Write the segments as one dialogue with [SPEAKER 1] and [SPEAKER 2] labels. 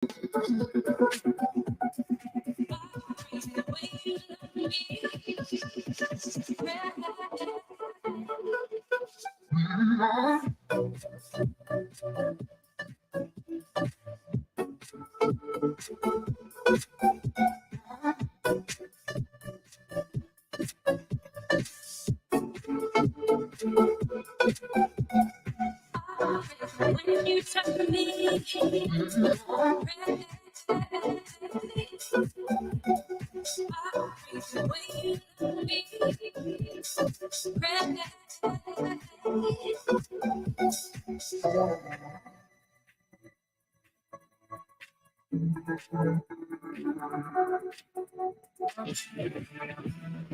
[SPEAKER 1] When you touch me,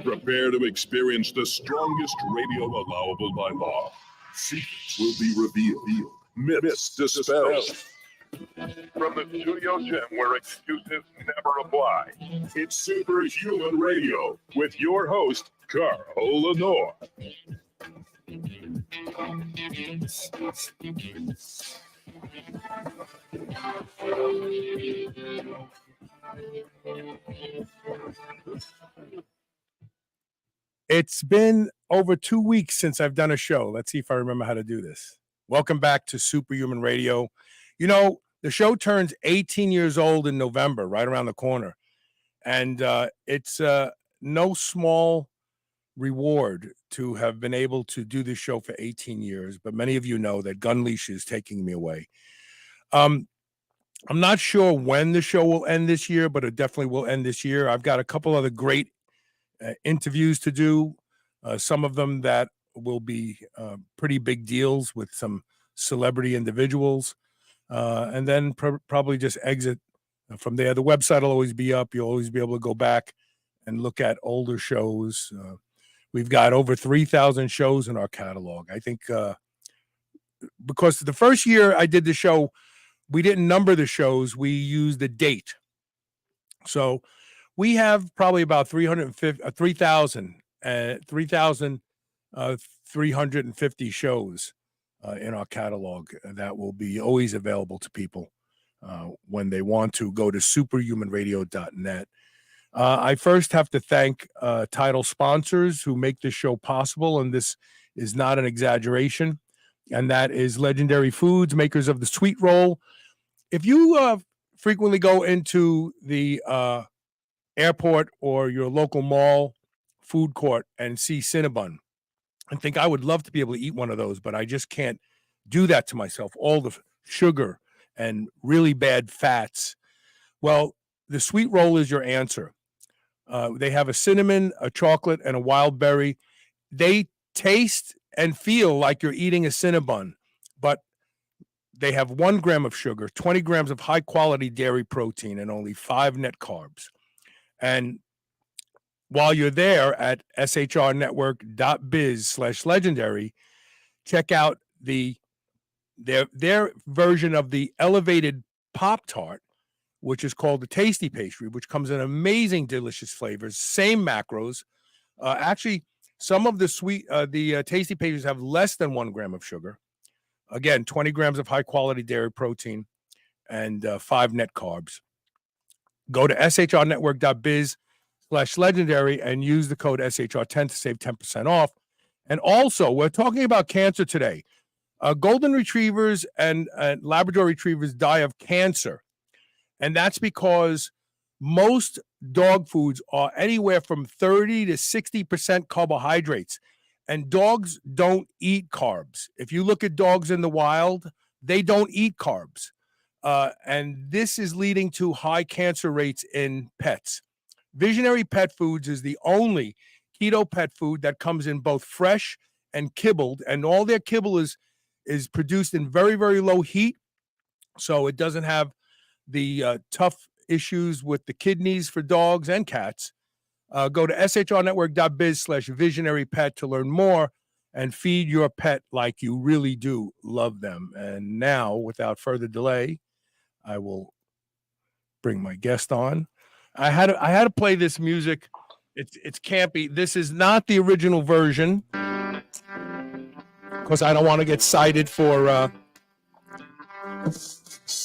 [SPEAKER 2] Prepare to experience the strongest radio allowable by law. Secrets will be revealed. Myths dispelled. From the studio gym where excuses never apply, it's Superhuman Radio with your host, Carl Lenore.
[SPEAKER 3] It's been over 2 weeks since I've done a show. Let's see if I remember how to do this. Welcome back to Superhuman Radio. You know, the show turns 18 years old in November, right around the corner. And it's no small reward to have been able to do this show for 18 years. But many of you know that Gun Leash is taking me away. I'm not sure when the show will end this year, but it definitely will end this year. I've got a couple other great interviews to do, some of them that will be pretty big deals with some celebrity individuals, and then probably just exit from there. The website will always be up. You'll always be able to go back and look at older shows. We've got over 3,000 shows in our catalog. I think because the first year I did the show, we didn't number the shows. We used the date. So we have probably about 3,350 shows in our catalog that will be always available to people when they want to go to superhumanradio.net. I first have to thank title sponsors who make this show possible, and this is not an exaggeration, and that is Legendary Foods, makers of the Sweet Roll. If you frequently go into the airport or your local mall food court and see Cinnabon and think I would love to be able to eat one of those, but I just can't do that to myself. All the sugar and really bad fats. Well, the Sweet Roll is your answer. They have a cinnamon, a chocolate, and a wild berry. They taste and feel like you're eating a Cinnabon, but they have 1 gram of sugar, 20 grams of high-quality dairy protein, and only 5 net carbs. And while you're there at shrnetwork.biz/legendary, check out their version of the elevated Pop-Tart, which is called the Tasty Pastry, which comes in amazing, delicious flavors, same macros. Actually, some of the Tasty Pastries have less than 1 gram of sugar. Again, 20 grams of high-quality dairy protein and 5 net carbs. Go to shrnetwork.biz/legendary and use the code SHR10 to save 10% off. And also, we're talking about cancer today. Golden retrievers and Labrador retrievers die of cancer. And that's because most dog foods are anywhere from 30 to 60% carbohydrates. And dogs don't eat carbs. If you look at dogs in the wild, they don't eat carbs. And this is leading to high cancer rates in pets. Visionary Pet Foods is the only keto pet food that comes in both fresh and kibbled, and all their kibble is produced in very, very low heat, so it doesn't have the tough issues with the kidneys for dogs and cats. Go to shrnetwork.biz/visionarypet to learn more and feed your pet like you really do love them. And now, without further delay, I will bring my guest on. I had to play this music. It's campy. This is not the original version because I don't want to get cited for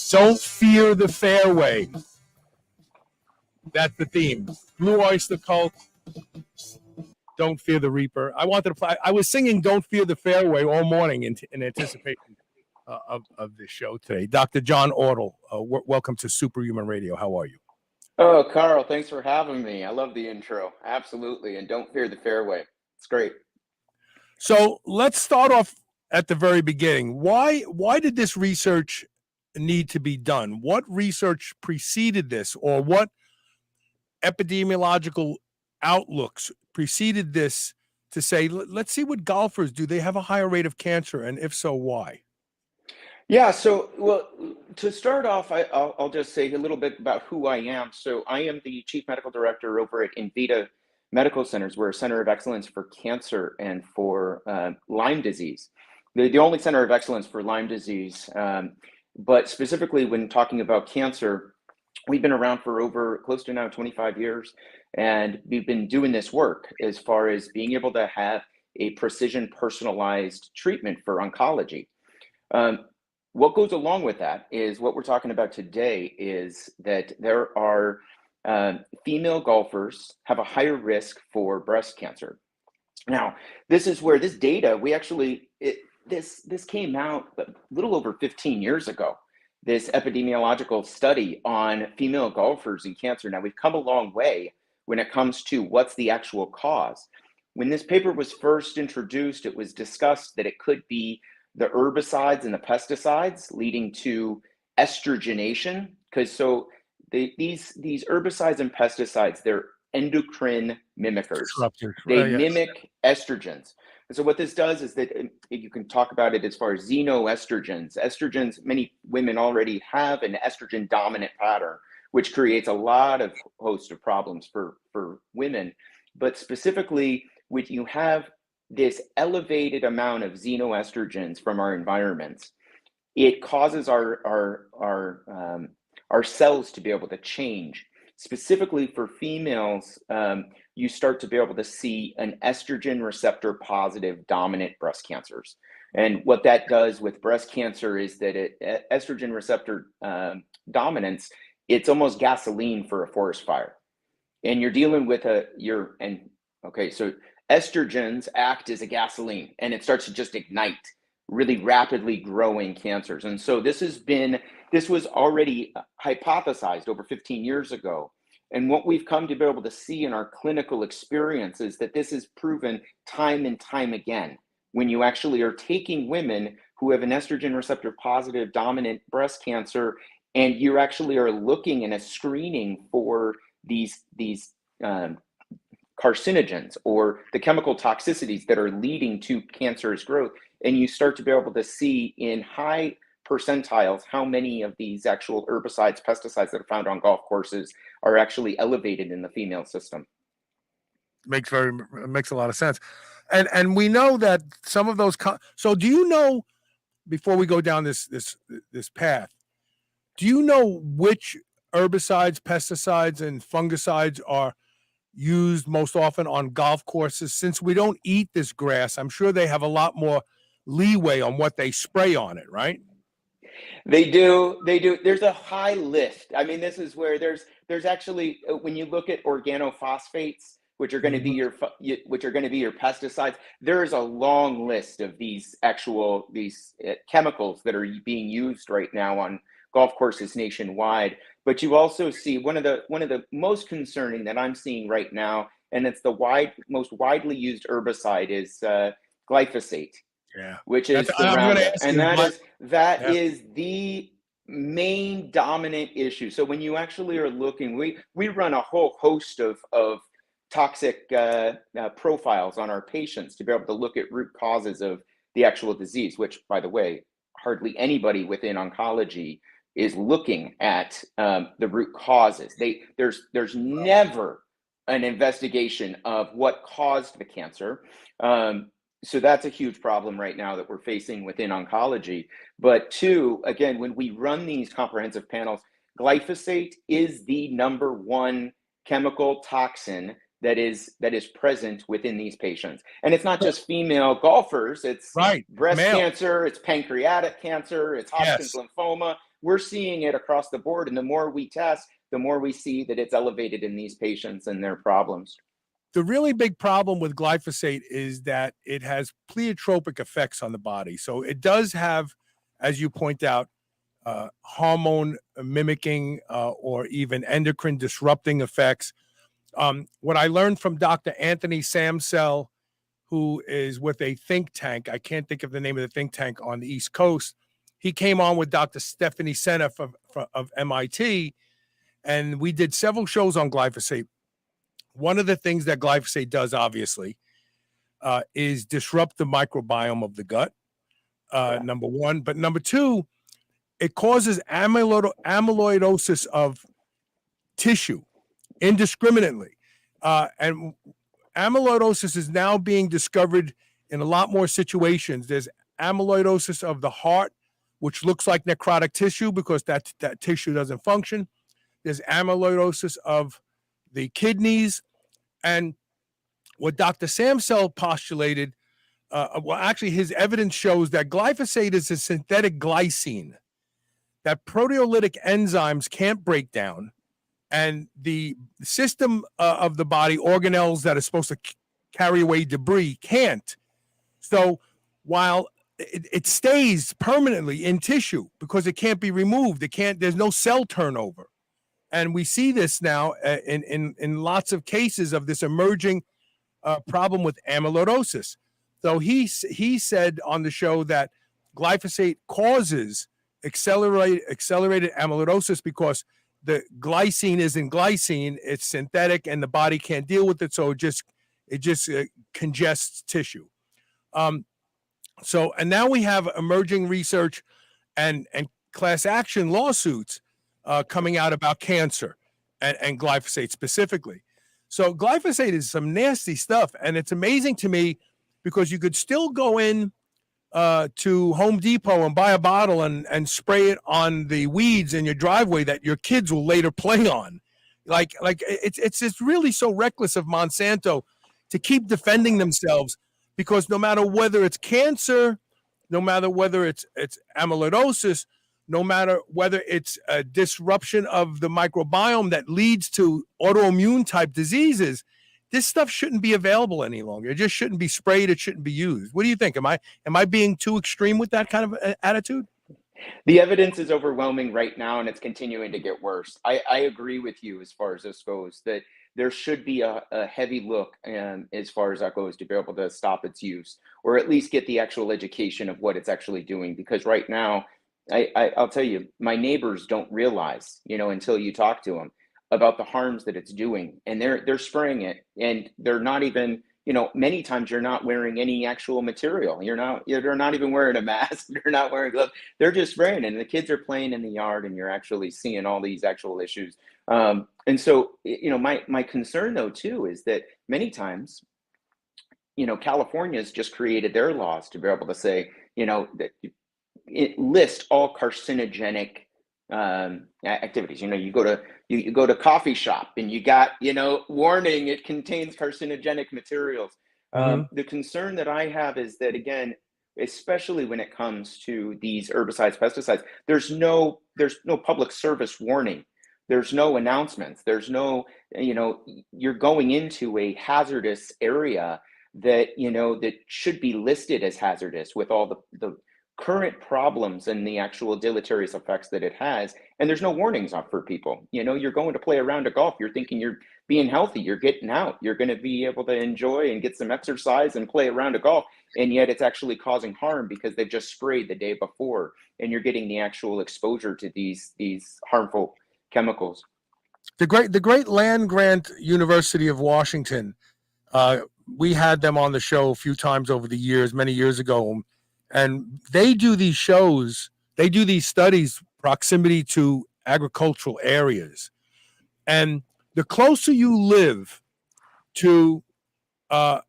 [SPEAKER 3] Don't fear the fairway. That's the theme. Blue Oyster Cult. Don't fear the Reaper. I wanted to play. I was singing "Don't Fear the Fairway" all morning in anticipation of this show today. Dr. John Oertle, welcome to Superhuman Radio. How are you?
[SPEAKER 4] Oh, Carl, thanks for having me. I love the intro. Absolutely. And don't fear the fairway. It's great.
[SPEAKER 3] So let's start off at the very beginning. Why did this research need to be done? What research preceded this, or what epidemiological outlooks preceded this to say, let's see what golfers do. They have a higher rate of cancer, and if so, why?
[SPEAKER 4] Yeah, so, well, to start off, I'll just say a little bit about who I am. So I am the Chief Medical Director over at Envita Medical Centers. We're a center of excellence for cancer and for Lyme disease. The only center of excellence for Lyme disease, but specifically when talking about cancer, we've been around for over close to now 25 years, and we've been doing this work as far as being able to have a precision personalized treatment for oncology. What goes along with that is what we're talking about today is that there are female golfers have a higher risk for breast cancer. Now, this is where this data, this came out a little over 15 years ago, this epidemiological study on female golfers and cancer. Now, we've come a long way when it comes to what's the actual cause. When this paper was first introduced, it was discussed that it could be the herbicides and the pesticides leading to estrogenation, because these herbicides and pesticides, they're endocrine mimickers. They mimic estrogens. And so what this does is that you can talk about it as far as xenoestrogens. Estrogens, many women already have an estrogen dominant pattern, which creates a lot of host of problems for women. But specifically, when you have this elevated amount of xenoestrogens from our environments, it causes our cells to be able to change. Specifically for females, you start to be able to see an estrogen receptor positive dominant breast cancers. And what that does with breast cancer is that estrogen receptor dominance, it's almost gasoline for a forest fire. And you're dealing with so estrogens act as a gasoline, and it starts to just ignite really rapidly growing cancers. And so this was already hypothesized over 15 years ago. And what we've come to be able to see in our clinical experience is that this is proven time and time again. When you actually are taking women who have an estrogen receptor positive dominant breast cancer, and you actually are looking in a screening for these carcinogens or the chemical toxicities that are leading to cancerous growth, and you start to be able to see in high percentiles how many of these actual herbicides, pesticides that are found on golf courses are actually elevated in the female system.
[SPEAKER 3] Makes a lot of sense. And we know that some of those so do you know, before we go down this path, do you know which herbicides, pesticides, and fungicides are used most often on golf courses? Since we don't eat this grass, I'm sure they have a lot more leeway on what they spray on it, right?
[SPEAKER 4] They do. There's a high list. I mean, this is where there's actually, when you look at organophosphates, which are going to be your pesticides, there is a long list of these chemicals that are being used right now on golf courses nationwide. But you also see one of the most concerning that I'm seeing right now, and it's the most widely used herbicide, is glyphosate.
[SPEAKER 3] Yeah,
[SPEAKER 4] which is the Roundup, and that is the main dominant issue. So when you actually are looking, we run a whole host of toxic profiles on our patients to be able to look at root causes of the actual disease, which, by the way, hardly anybody within oncology is looking at the root causes. There's never an investigation of what caused the cancer. So that's a huge problem right now that we're facing within oncology. But two, again, when we run these comprehensive panels, glyphosate is the number one chemical toxin that is present within these patients. And it's not just female golfers, it's breast cancer, it's pancreatic cancer, it's Hodgkin's lymphoma. we're seeing it across the board. And the more we test, the more we see that it's elevated in these patients and their problems.
[SPEAKER 3] The really big problem with glyphosate is that it has pleiotropic effects on the body. So it does have, as you point out, hormone mimicking or even endocrine disrupting effects. What I learned from Dr. Anthony Samsel, who is with a think tank, I can't think of the name of the think tank on the East Coast. He came on with Dr. Stephanie Seneff of MIT, and we did several shows on glyphosate. One of the things that glyphosate does, obviously, is disrupt the microbiome of the gut, number one. But number two, it causes amyloidosis of tissue indiscriminately. And amyloidosis is now being discovered in a lot more situations. There's amyloidosis of the heart, which looks like necrotic tissue because that tissue doesn't function. There's amyloidosis of the kidneys. And what Dr. Samsel postulated, well, actually, his evidence shows that glyphosate is a synthetic glycine that proteolytic enzymes can't break down, and the system of the body, organelles that are supposed to carry away debris, can't. So while it stays permanently in tissue because it can't be removed, there's no cell turnover. And we see this now in lots of cases of this emerging problem with amyloidosis. So he said on the show that glyphosate causes accelerated amyloidosis because the glycine isn't glycine, it's synthetic, and the body can't deal with it, so it just congests tissue. So, and now we have emerging research and class action lawsuits coming out about cancer and glyphosate specifically. So glyphosate is some nasty stuff, and it's amazing to me because you could still go in to Home Depot and buy a bottle and spray it on the weeds in your driveway that your kids will later play on. Like it's really so reckless of Monsanto to keep defending themselves, because no matter whether it's cancer, no matter whether it's amyloidosis, no matter whether it's a disruption of the microbiome that leads to autoimmune type diseases, this stuff shouldn't be available any longer. It just shouldn't be sprayed. It shouldn't be used. What do you think? Am I being too extreme with that kind of attitude?
[SPEAKER 4] The evidence is overwhelming right now, and it's continuing to get worse. I agree with you as far as this goes, that there should be a heavy look as far as that goes to be able to stop its use, or at least get the actual education of what it's actually doing. Because right now, I'll tell you, my neighbors don't realize, until you talk to them about the harms that it's doing, and they're spraying it, and they're not even, many times you're not wearing any actual material. They're not even wearing a mask. They're not wearing gloves. They're just spraying it, and the kids are playing in the yard, and you're actually seeing all these actual issues. And so, my concern though too is that many times, California's just created their laws to be able to say, that it list all carcinogenic activities. You go to coffee shop and you got, warning, it contains carcinogenic materials. The concern that I have is that, again, especially when it comes to these herbicides, pesticides, there's no public service warning. There's no announcements. There's no, you're going into a hazardous area that, that should be listed as hazardous with all the current problems and the actual deleterious effects that it has. And there's no warnings up for people. You're going to play a round of golf. You're thinking you're being healthy. You're getting out. You're going to be able to enjoy and get some exercise and play a round of golf. And yet it's actually causing harm because they've just sprayed the day before. And you're getting the actual exposure to these harmful chemicals.
[SPEAKER 3] The great land grant University of Washington, we had them on the show a few times over the years, many years ago. And they do these shows, they do these studies, proximity to agricultural areas. And the closer you live to a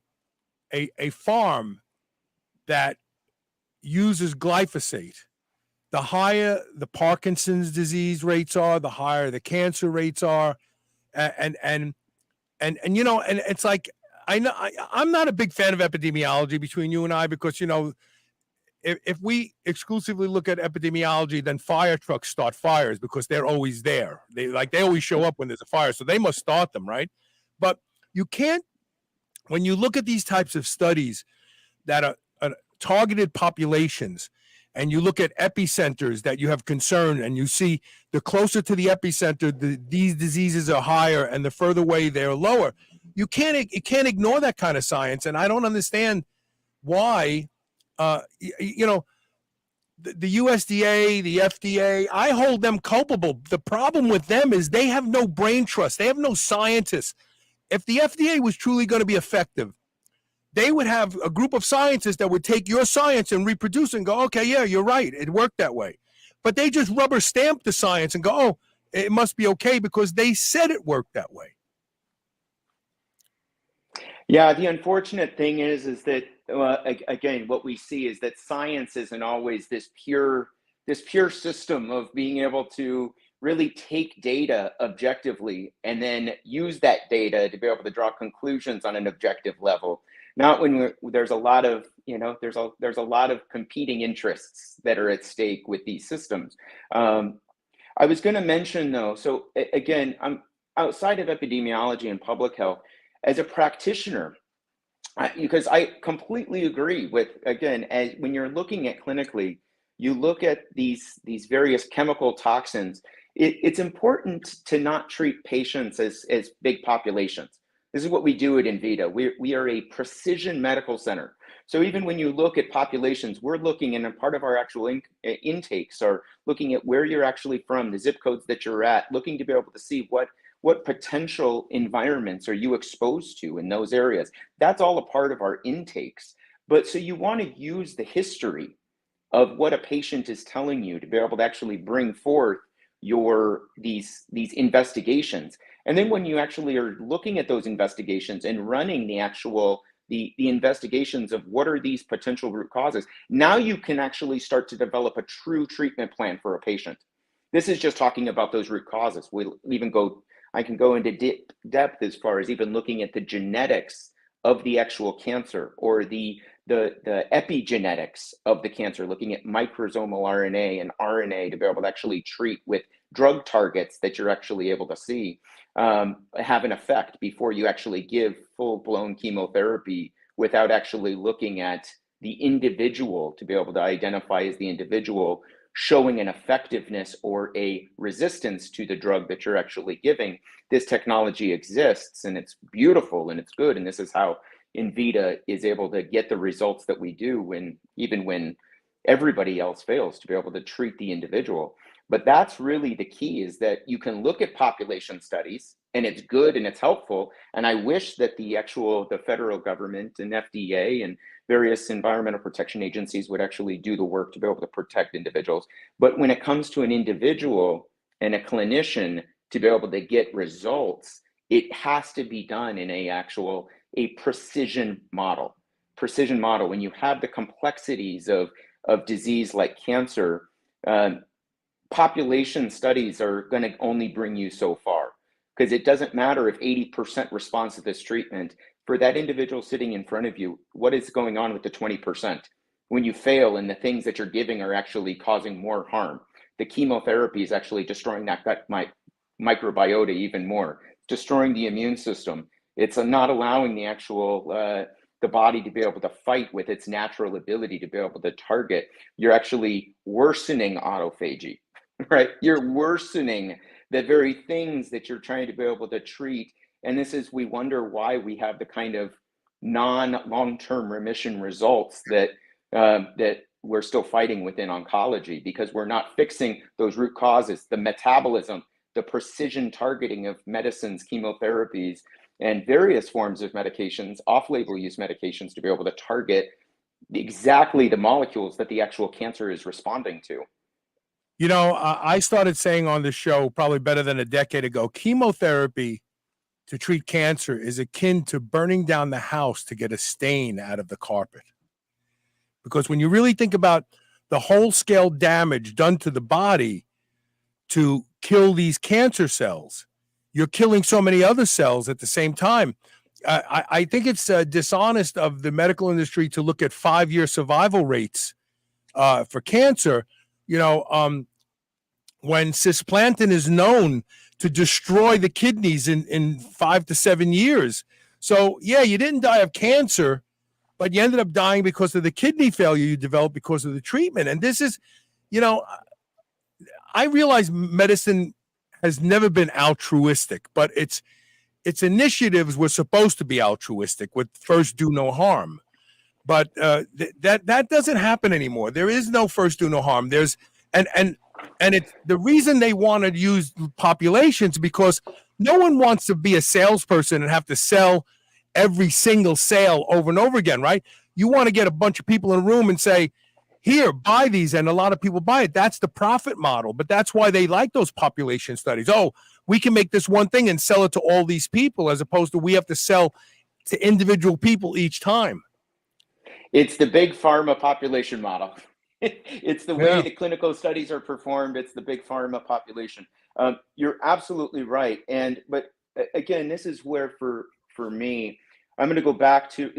[SPEAKER 3] farm that uses glyphosate, the higher the Parkinson's disease rates are, the higher the cancer rates are. And it's like, I'm not a big fan of epidemiology between you and I, because, if we exclusively look at epidemiology, then fire trucks start fires because they're always there. They always show up when there's a fire, so they must start them, right? But you can't, when you look at these types of studies that are targeted populations, and you look at epicenters that you have concern, and you see the closer to the epicenter, these diseases are higher, and the further away they're lower. You can't ignore that kind of science, and I don't understand why. The USDA, the FDA, I hold them culpable. The problem with them is they have no brain trust. They have no scientists. If the FDA was truly going to be effective, they would have a group of scientists that would take your science and reproduce and go, okay, yeah, you're right. It worked that way. But they just rubber stamp the science and go, oh, it must be okay because they said it worked that way.
[SPEAKER 4] Yeah, the unfortunate thing is that again, what we see is that science isn't always this pure system of being able to really take data objectively and then use that data to be able to draw conclusions on an objective level. Not when there's a lot of there's a lot of competing interests that are at stake with these systems. I was going to mention though, so again, I'm outside of epidemiology and public health. As a practitioner, because I completely agree with, again, when you're looking at clinically, you look at these various chemical toxins, it's important to not treat patients as big populations. This is what we do at Envita. We are a precision medical center. So even when you look at populations, we're looking, and a part of our actual intakes are looking at where you're actually from, the zip codes that you're at, looking to be able to see what potential environments are you exposed to in those areas. That's all a part of our intakes. But so you want to use the history of what a patient is telling you to be able to actually bring forth these investigations. And then when you actually are looking at those investigations and running the investigations of what are these potential root causes, now you can actually start to develop a true treatment plan for a patient. This is just talking about those root causes. I can go into depth as far as even looking at the genetics of the actual cancer, or the epigenetics of the cancer, looking at microsomal RNA and RNA to be able to actually treat with drug targets that you're actually able to see have an effect before you actually give full-blown chemotherapy, without actually looking at the individual to be able to identify as the individual showing an effectiveness or a resistance to the drug that you're actually giving. This technology exists, and it's beautiful and it's good. And this is how Envita is able to get the results that we do even when everybody else fails, to be able to treat the individual. But that's really the key, is that you can look at population studies, and it's good and it's helpful. And I wish that the federal government and FDA and various environmental protection agencies would actually do the work to be able to protect individuals. But when it comes to an individual and a clinician to be able to get results, it has to be done in a precision model. Precision model, when you have the complexities of disease like cancer, population studies are going to only bring you so far, because it doesn't matter if 80% responds to this treatment. For that individual sitting in front of you, what is going on with the 20%? When you fail and the things that you're giving are actually causing more harm, the chemotherapy is actually destroying that gut microbiota even more, destroying the immune system. It's not allowing the body to be able to fight with its natural ability to be able to target. You're actually worsening autophagy, right? You're worsening the very things that you're trying to be able to treat. And we wonder why we have the kind of non-long-term remission results that we're still fighting within oncology, because we're not fixing those root causes, the metabolism, the precision targeting of medicines, chemotherapies, and various forms of medications, off-label use medications, to be able to target exactly the molecules that the actual cancer is responding to.
[SPEAKER 3] I started saying on the show probably better than a decade ago, chemotherapy to treat cancer is akin to burning down the house to get a stain out of the carpet. Because when you really think about the whole scale damage done to the body to kill these cancer cells, you're killing so many other cells at the same time. I think it's dishonest of the medical industry to look at 5-year survival rates for cancer, you know, when cisplatin is known to destroy the kidneys in 5 to 7 years. So yeah, you didn't die of cancer, but you ended up dying because of the kidney failure you developed because of the treatment. And this is, you know, I realize medicine has never been altruistic, but its initiatives were supposed to be altruistic with first do no harm. But that doesn't happen anymore. There is no first do no harm. There's and it's the reason they want to use populations, because no one wants to be a salesperson and have to sell every single sale over and over again, right? You want to get a bunch of people in a room and say, here, buy these, and a lot of people buy it. That's the profit model, but that's why they like those population studies. Oh, we can make this one thing and sell it to all these people, as opposed to we have to sell to individual people each time.
[SPEAKER 4] It's the big pharma population model. It's the way the clinical studies are performed. It's the big pharma population. You're absolutely right. But again, this is where for me, I'm going to go back to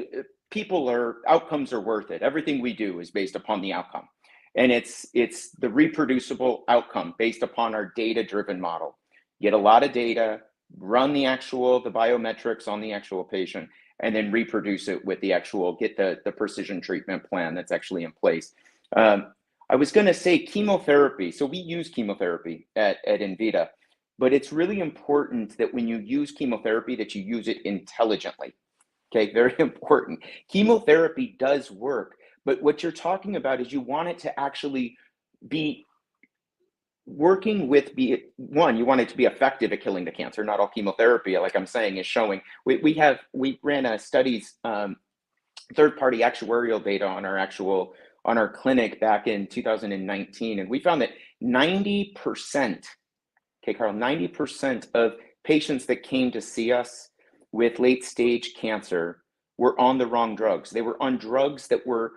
[SPEAKER 4] outcomes are worth it. Everything we do is based upon the outcome. And it's the reproducible outcome based upon our data-driven model. Get a lot of data, run the biometrics on the actual patient, and then reproduce it with get the precision treatment plan that's actually in place. I was going to say chemotherapy. So we use chemotherapy at Envita, but it's really important that when you use chemotherapy that you use it intelligently. Okay, very important. Chemotherapy does work, but what you're talking about is you want it to actually be working with you want it to be effective at killing the cancer. Not all chemotherapy, like I'm saying, is showing. We ran a studies, third-party actuarial data on our clinic back in 2019, and we found that 90%, okay, Carl, 90% of patients that came to see us with late-stage cancer were on the wrong drugs. They were on drugs that were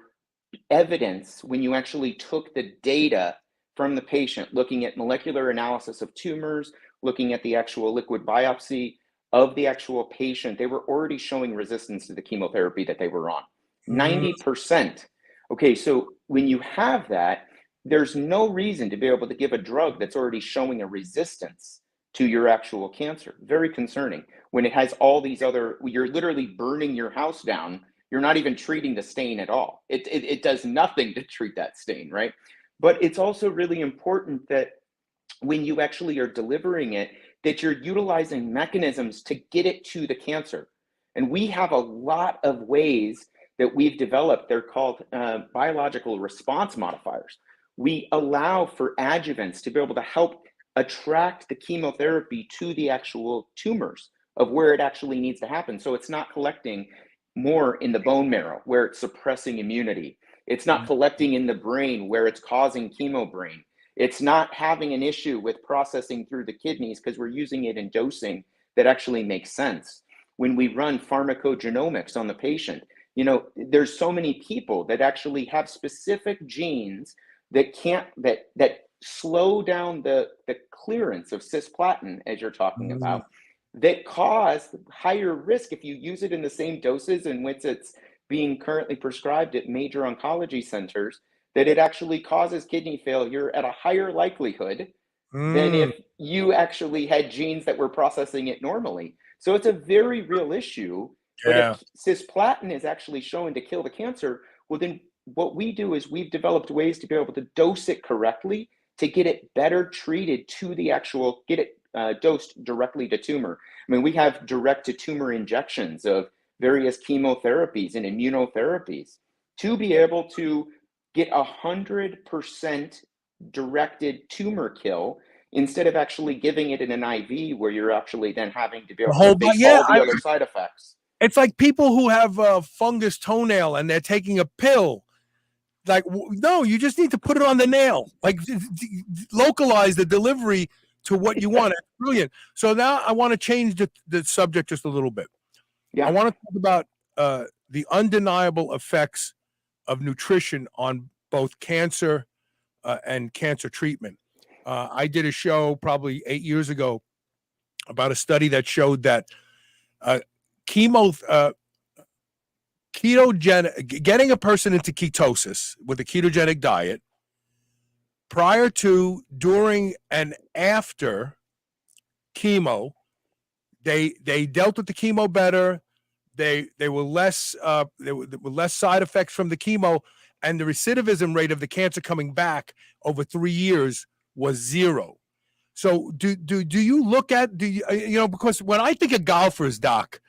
[SPEAKER 4] evidence when you actually took the data from the patient, looking at molecular analysis of tumors, looking at the actual liquid biopsy of the actual patient, they were already showing resistance to the chemotherapy that they were on. 90%. Okay, so when you have that, there's no reason to be able to give a drug that's already showing a resistance to your actual cancer. Very concerning. When it has all these you're literally burning your house down. You're not even treating the stain at all. It does nothing to treat that stain, right? But it's also really important that when you actually are delivering it, that you're utilizing mechanisms to get it to the cancer. And we have a lot of ways that we've developed. They're called biological response modifiers. We allow for adjuvants to be able to help attract the chemotherapy to the actual tumors of where it actually needs to happen. So it's not collecting more in the bone marrow where it's suppressing immunity. It's not collecting in the brain where it's causing chemo brain. It's not having an issue with processing through the kidneys because we're using it in dosing that actually makes sense. When we run pharmacogenomics on the patient, there's so many people that actually have specific genes that slow down the clearance of cisplatin, as you're talking about, that cause higher risk if you use it in the same doses in which it's being currently prescribed at major oncology centers, that it actually causes kidney failure at a higher likelihood than if you actually had genes that were processing it normally. So it's a very real issue. But if cisplatin is actually shown to kill the cancer, well, then what we do is we've developed ways to be able to dose it correctly to get it better treated to the actual, get it dosed directly to tumor. I mean, we have direct to tumor injections of various chemotherapies and immunotherapies to be able to get 100% directed tumor kill instead of actually giving it in an IV where you're actually then having to be able to face all the other side effects.
[SPEAKER 3] It's like people who have a fungus toenail and they're taking a pill. Like, no, you just need to put it on the nail. Like, localize the delivery to what you want. It's brilliant. So now I want to change the subject just a little bit.
[SPEAKER 4] Yeah.
[SPEAKER 3] I want to talk about the undeniable effects of nutrition on both cancer and cancer treatment. I did a show probably 8 years ago about a study that showed that getting a person into ketosis with a ketogenic diet prior to, during, and after chemo, they dealt with the chemo better. They were less there were less side effects from the chemo, and the recidivism rate of the cancer coming back over 3 years was 0. So do you look at, because when I think of golfers, Doc,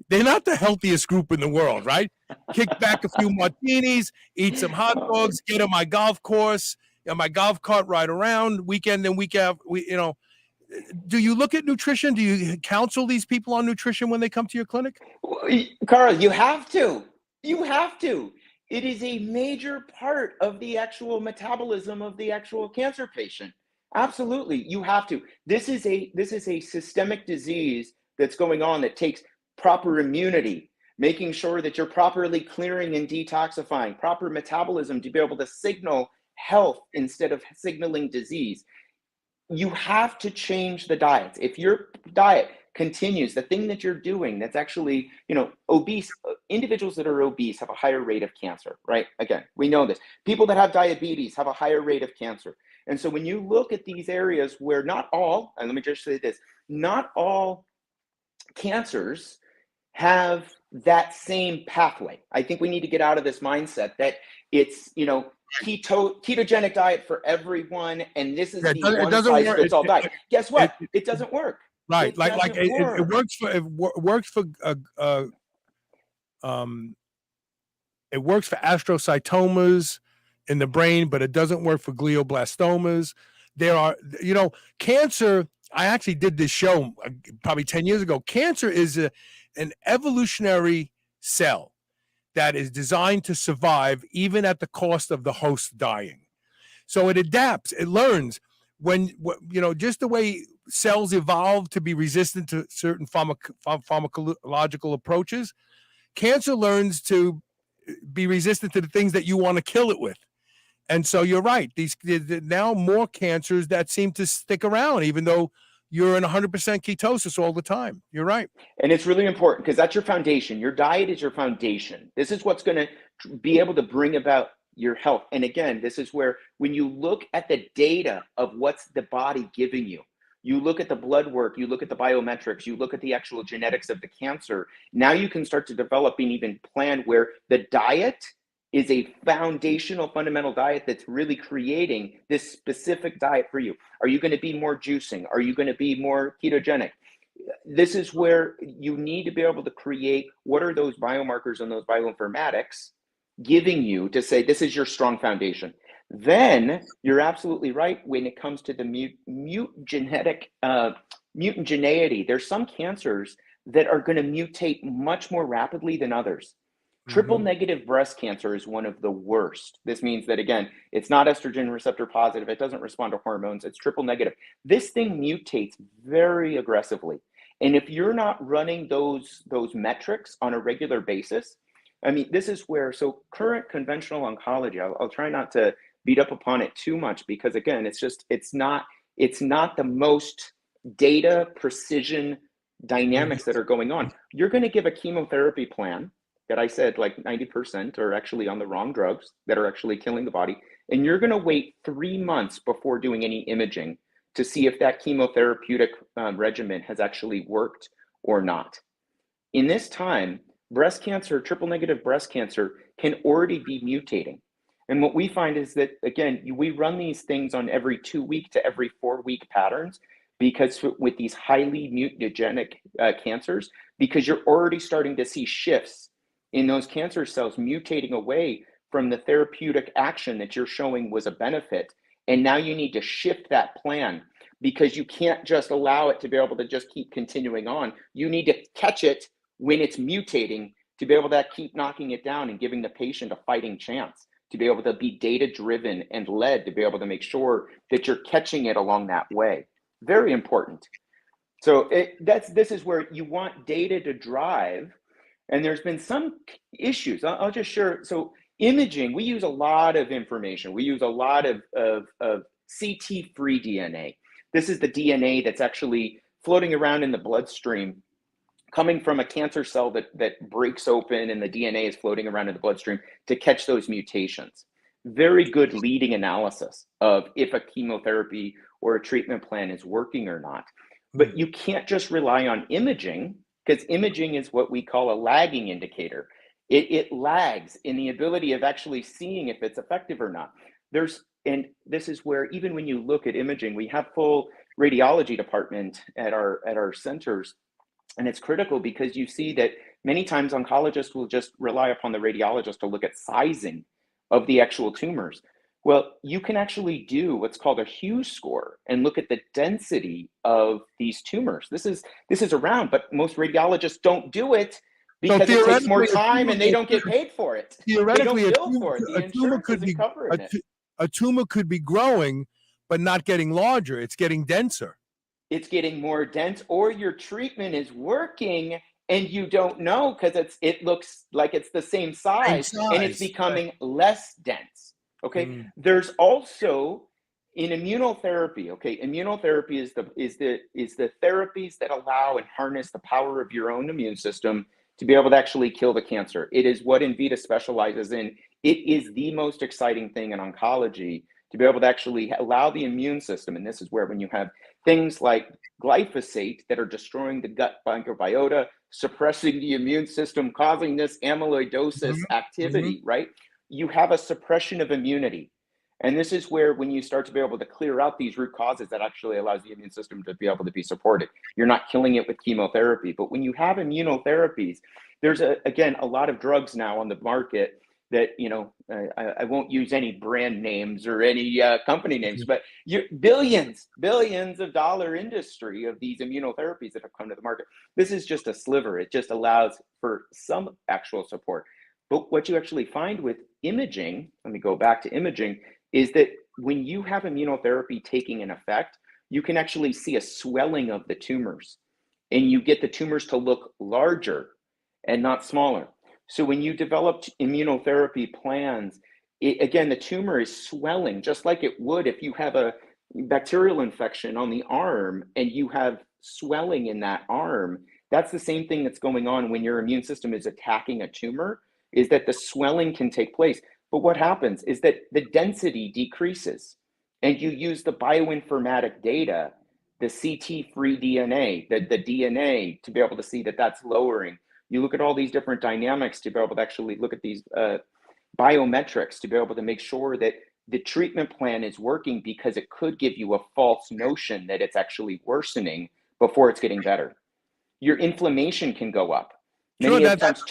[SPEAKER 3] they're not the healthiest group in the world, right? Kick back a few martinis, eat some hot dogs, get on my golf course, my golf cart, ride around weekend and week out. Do you look at nutrition? Do you counsel these people on nutrition when they come to your clinic?
[SPEAKER 4] Carl, you have to. You have to. It is a major part of the actual metabolism of the actual cancer patient. Absolutely, you have to. This is a systemic disease that's going on that takes proper immunity, making sure that you're properly clearing and detoxifying, proper metabolism to be able to signal health instead of signaling disease. You have to change the diets. If your diet continues, the thing that you're doing that's actually, obese, individuals that are obese have a higher rate of cancer, right? Again, we know this. People that have diabetes have a higher rate of cancer. And so when you look at these areas where not all, and let me just say this, not all cancers have that same pathway. I think we need to get out of this mindset that it's, ketogenic diet for everyone, and this is the one size fits all diet. Guess what? It doesn't work.
[SPEAKER 3] Right. It works for it works for astrocytomas in the brain, but it doesn't work for glioblastomas. There are, cancer. I actually did this show probably 10 years ago. Cancer is an evolutionary cell that is designed to survive even at the cost of the host dying. So it adapts, it learns just the way cells evolve to be resistant to certain pharmacological approaches, cancer learns to be resistant to the things that you want to kill it with. And so you're right. These now more cancers that seem to stick around, even though you're in 100% ketosis all the time. You're right.
[SPEAKER 4] And it's really important because that's your foundation. Your diet is your foundation. This is what's going to be able to bring about your health. And again, this is where when you look at the data of what's the body giving you, you look at the blood work, you look at the biometrics, you look at the actual genetics of the cancer. Now you can start to develop and even plan where the diet is a foundational, fundamental diet that's really creating this specific diet for you. Are you going to be more juicing? Are you going to be more ketogenic? This is where you need to be able to create what are those biomarkers and those bioinformatics giving you to say this is your strong foundation. Then you're absolutely right when it comes to the mutageneity. There's some cancers that are going to mutate much more rapidly than others. Triple negative breast cancer is one of the worst. This means that, again, it's not estrogen receptor positive. It doesn't respond to hormones. It's triple negative. This thing mutates very aggressively. And if you're not running those metrics on a regular basis, I mean, this is where, so current conventional oncology, I'll try not to beat up upon it too much because, again, it's not the most data precision dynamics that are going on. You're going to give a chemotherapy plan that I said like 90% are actually on the wrong drugs that are actually killing the body. And you're going to wait 3 months before doing any imaging to see if that chemotherapeutic regimen has actually worked or not. In this time, breast cancer, triple negative breast cancer can already be mutating. And what we find is that, again, we run these things on every 2-week to every 4-week patterns because with these highly mutagenic cancers, because you're already starting to see shifts in those cancer cells mutating away from the therapeutic action that you're showing was a benefit. And now you need to shift that plan because you can't just allow it to be able to just keep continuing on. You need to catch it when it's mutating to be able to keep knocking it down and giving the patient a fighting chance, to be able to be data-driven and led, to be able to make sure that you're catching it along that way. Very important. So this is where you want data to drive. And there's been some issues. I'll just share. So imaging, we use a lot of information. We use a lot of CT-free DNA. This is the DNA that's actually floating around in the bloodstream coming from a cancer cell that breaks open and the DNA is floating around in the bloodstream to catch those mutations. Very good leading analysis of if a chemotherapy or a treatment plan is working or not. But you can't just rely on imaging, because imaging is what we call a lagging indicator. It lags in the ability of actually seeing if it's effective or not. And this is where, even when you look at imaging, we have full radiology department at our centers. And it's critical because you see that many times oncologists will just rely upon the radiologist to look at sizing of the actual tumors. Well, you can actually do what's called a Hughes score and look at the density of these tumors. This is around, but most radiologists don't do it because it takes more time and they don't get paid for it.
[SPEAKER 3] Theoretically,
[SPEAKER 4] they don't bill for it. The insurance doesn't cover it.
[SPEAKER 3] A tumor could be growing, but not getting larger. It's getting denser.
[SPEAKER 4] It's getting more dense, or your treatment is working and you don't know because it looks like it's the same size and it's becoming less dense. Okay. There's also in immunotherapy. Okay, immunotherapy is the therapies that allow and harness the power of your own immune system to be able to actually kill the cancer. It is what Envita specializes in. It is the most exciting thing in oncology to be able to actually allow the immune system. And this is where, when you have things like glyphosate that are destroying the gut microbiota, suppressing the immune system, causing this amyloidosis activity, right? You have a suppression of immunity. And this is where, when you start to be able to clear out these root causes, that actually allows the immune system to be able to be supported. You're not killing it with chemotherapy. But when you have immunotherapies, there's again a lot of drugs now on the market that, I won't use any brand names or any company names, but billions of dollar industry of these immunotherapies that have come to the market. This is just a sliver. It just allows for some actual support. But what you actually find with imaging, let me go back to imaging, is that when you have immunotherapy taking an effect, you can actually see a swelling of the tumors, and you get the tumors to look larger and not smaller. So when you developed immunotherapy plans, again, the tumor is swelling just like it would if you have a bacterial infection on the arm and you have swelling in that arm. That's the same thing that's going on when your immune system is attacking a tumor, is that the swelling can take place. But what happens is that the density decreases, and you use the bioinformatic data, the CT-free DNA, the DNA, to be able to see that that's lowering. You look at all these different dynamics to be able to actually look at these biometrics to be able to make sure that the treatment plan is working, because it could give you a false notion that it's actually worsening before it's getting better. Your inflammation can go up. Many of the times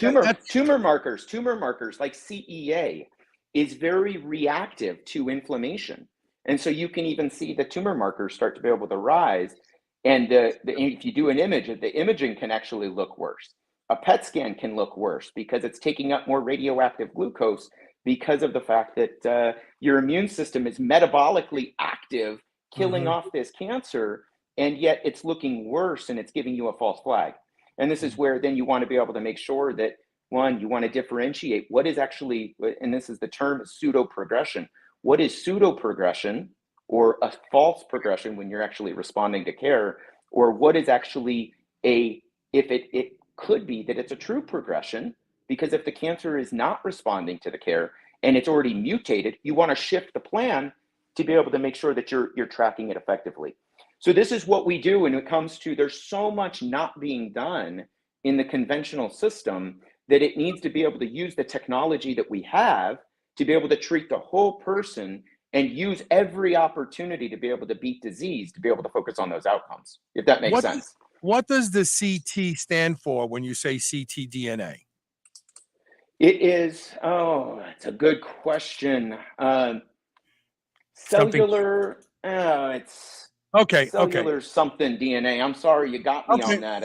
[SPEAKER 4] tumor markers like CEA is very reactive to inflammation. And so you can even see the tumor markers start to be able to rise. And if you do an image, the imaging can actually look worse. A PET scan can look worse because it's taking up more radioactive glucose, because of the fact that your immune system is metabolically active, killing off this cancer, and yet it's looking worse and it's giving you a false flag. And this is where then you want to be able to make sure that, one, you want to differentiate what is actually, and this is the term, pseudo-progression. What is pseudo-progression, or a false progression when you're actually responding to care, or what is actually if it could be that it's a true progression, because if the cancer is not responding to the care and it's already mutated, you want to shift the plan to be able to make sure that you're tracking it effectively. So this is what we do when it comes to, there's so much not being done in the conventional system that it needs to be able to use the technology that we have to be able to treat the whole person and use every opportunity to be able to beat disease, to be able to focus on those outcomes, if that makes sense.
[SPEAKER 3] What does the CT stand for when you say ctDNA?
[SPEAKER 4] It is, it's a good question. Cellular, it's
[SPEAKER 3] okay.
[SPEAKER 4] Cellular something DNA. I'm sorry, you got me on that.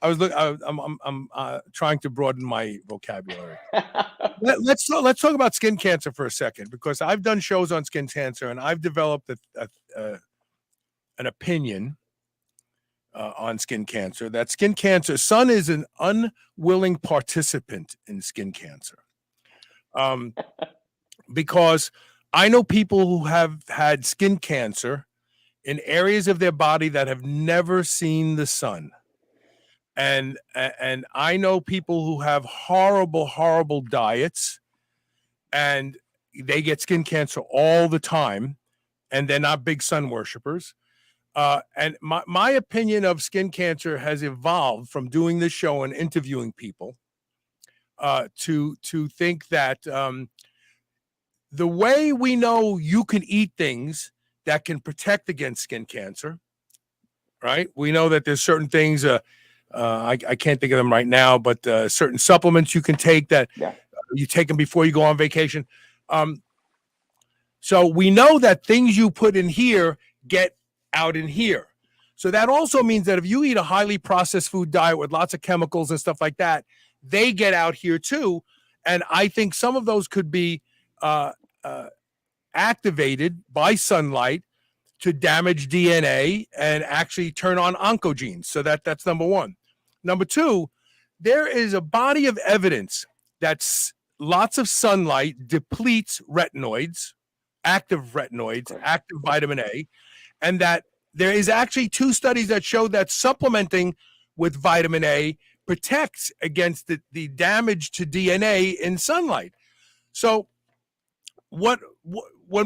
[SPEAKER 3] I'm trying to broaden my vocabulary. Let's talk about skin cancer for a second, because I've done shows on skin cancer and I've developed an opinion on skin cancer, that skin cancer, sun is an unwilling participant in skin cancer. Because I know people who have had skin cancer in areas of their body that have never seen the sun. and I know people who have horrible diets, and they get skin cancer all the time, and they're not big sun worshipers. And my opinion of skin cancer has evolved from doing this show and interviewing people to think that the way we know you can eat things that can protect against skin cancer, right? We know that there's certain things, I can't think of them right now, but certain supplements you can take that you take them before you go on vacation. So we know that things you put in here get out in here. So that also means that if you eat a highly processed food diet with lots of chemicals and stuff like that, they get out here too. And I think some of those could be activated by sunlight to damage DNA and actually turn on oncogenes. So that's number one. Number two, there is a body of evidence that lots of sunlight depletes retinoids, active vitamin A, and that there is actually 2 studies that show that supplementing with vitamin A protects against the damage to DNA in sunlight. So when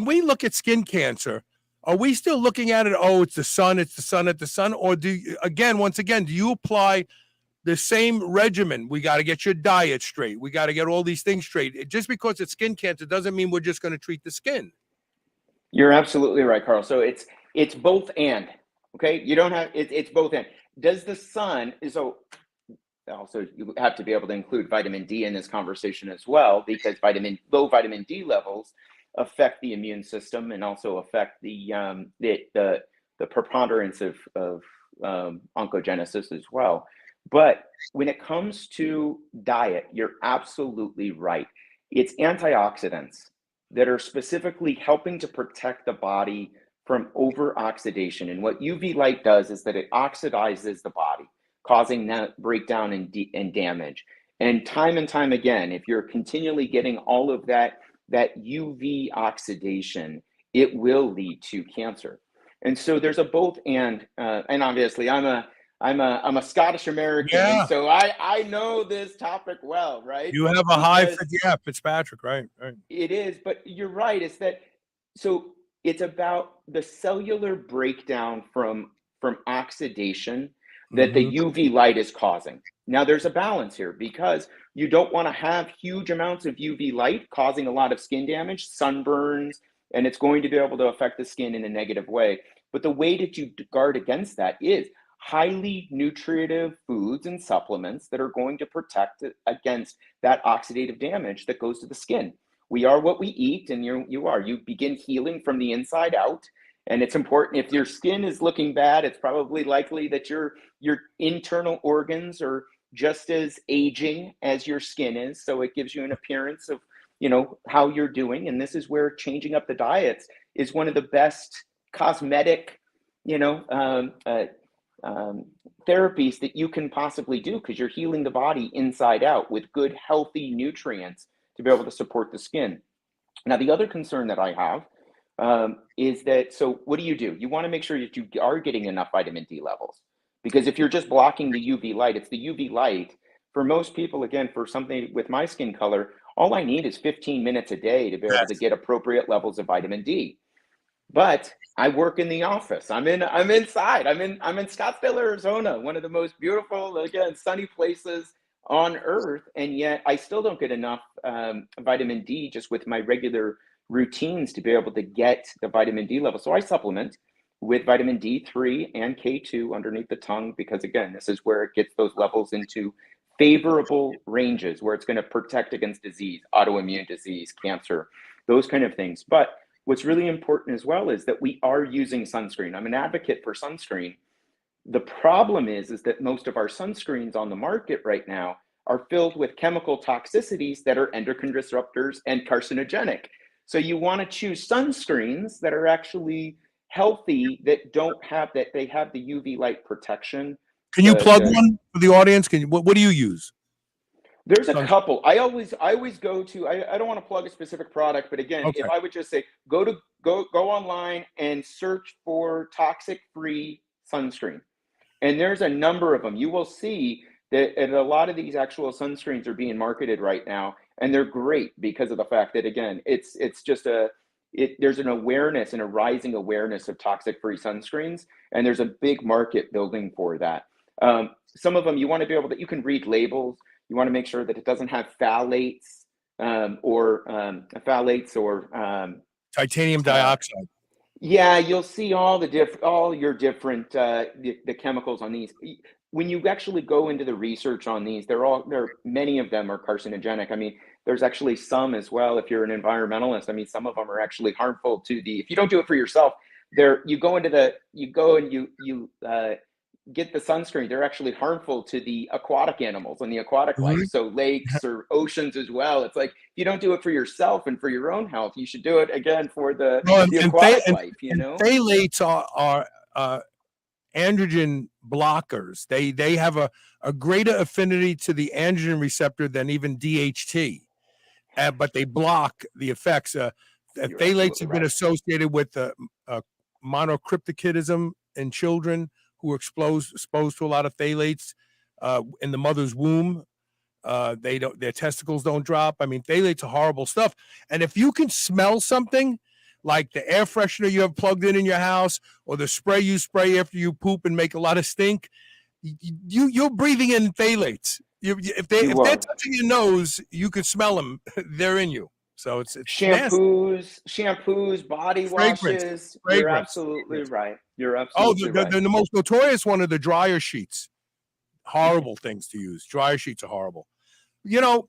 [SPEAKER 3] we look at skin cancer, are we still looking at it, oh, it's the sun, or once again, do you apply the same regimen? We got to get your diet straight. We got to get all these things straight. Just because it's skin cancer doesn't mean we're just going to treat the skin.
[SPEAKER 4] You're absolutely right, Carl. So it's both and, okay? You don't have, it's both and. Does the sun, so also you have to be able to include vitamin D in this conversation as well, because low vitamin D levels affect the immune system and also affect the preponderance of oncogenesis as well. But when it comes to diet, you're absolutely right. It's antioxidants that are specifically helping to protect the body from over-oxidation. And what UV light does is that it oxidizes the body, causing that breakdown and damage. And time again, if you're continually getting all of that UV oxidation, it will lead to cancer. And so there's a both and obviously I'm a Scottish American, and so I know this topic well, right?
[SPEAKER 3] You have a high Fitzpatrick, right?
[SPEAKER 4] It is, but you're right. It's that, so it's about the cellular breakdown from oxidation that the UV light is causing. Now there's a balance here, because you don't want to have huge amounts of UV light causing a lot of skin damage, sunburns, and it's going to be able to affect the skin in a negative way. But the way that you guard against that is highly nutritive foods and supplements that are going to protect against that oxidative damage that goes to the skin. We are what we eat, and you begin healing from the inside out. And it's important, if your skin is looking bad, it's probably likely that your internal organs are just as aging as your skin is. So it gives you an appearance of, how you're doing. And this is where changing up the diets is one of the best cosmetic, therapies that you can possibly do, because you're healing the body inside out with good, healthy nutrients to be able to support the skin. Now, the other concern that I have is that, so what do? You want to make sure that you are getting enough vitamin D levels, because if you're just blocking the UV light, it's the UV light. For most people, again, for something with my skin color, all I need is 15 minutes a day to be able to get appropriate levels of vitamin D. But I work in the office. I'm inside. I'm in Scottsdale, Arizona, one of the most beautiful, again, sunny places on earth, and yet I still don't get enough vitamin D just with my regular routines to be able to get the vitamin D level. So I supplement with vitamin D3 and K2 underneath the tongue, because again, this is where it gets those levels into favorable ranges where it's going to protect against disease, autoimmune disease, cancer, those kind of things. But what's really important as well is that we are using sunscreen. I'm an advocate for sunscreen. The problem is that most of our sunscreens on the market right now are filled with chemical toxicities that are endocrine disruptors and carcinogenic. So you want to choose sunscreens that are actually healthy, that they have the UV light protection.
[SPEAKER 3] Can you plug one for the audience? What do you use?
[SPEAKER 4] There's a couple. I always go to, I don't want to plug a specific product, but again, if I would just say, go online and search for toxic free sunscreen. And there's a number of them. You will see that a lot of these actual sunscreens are being marketed right now, and they're great because of the fact that, again, it's just there's an awareness and a rising awareness of toxic-free sunscreens, and there's a big market building for that. Some of them you want to be able to, you can read labels. You want to make sure that it doesn't have phthalates or
[SPEAKER 3] titanium dioxide.
[SPEAKER 4] Yeah, you'll see all your different the chemicals on these. When you actually go into the research on these, many of them are carcinogenic. I mean, there's actually some as well. If you're an environmentalist, I mean, some of them are actually harmful to if you don't do it for yourself, you go and get the sunscreen, they're actually harmful to the aquatic animals and the aquatic life. So lakes or oceans as well. It's like, if you don't do it for yourself and for your own health, you should do it again for the aquatic life, you know?
[SPEAKER 3] Phthalates are androgen blockers. They have a greater affinity to the androgen receptor than even DHT, but they block the effects. Phthalates have been associated with monocrypticism in children who are exposed to a lot of phthalates in the mother's womb. Their testicles don't drop. I mean, phthalates are horrible stuff. And if you can smell something like the air freshener you have plugged in your house, or the spray you spray after you poop and make a lot of stink, you're breathing in phthalates. If they're touching your nose, you can smell them. They're in you. So it's
[SPEAKER 4] shampoos, body washes. You're absolutely right. You're absolutely right.
[SPEAKER 3] The most notorious one are the dryer sheets. Horrible things to use. Dryer sheets are horrible. You know,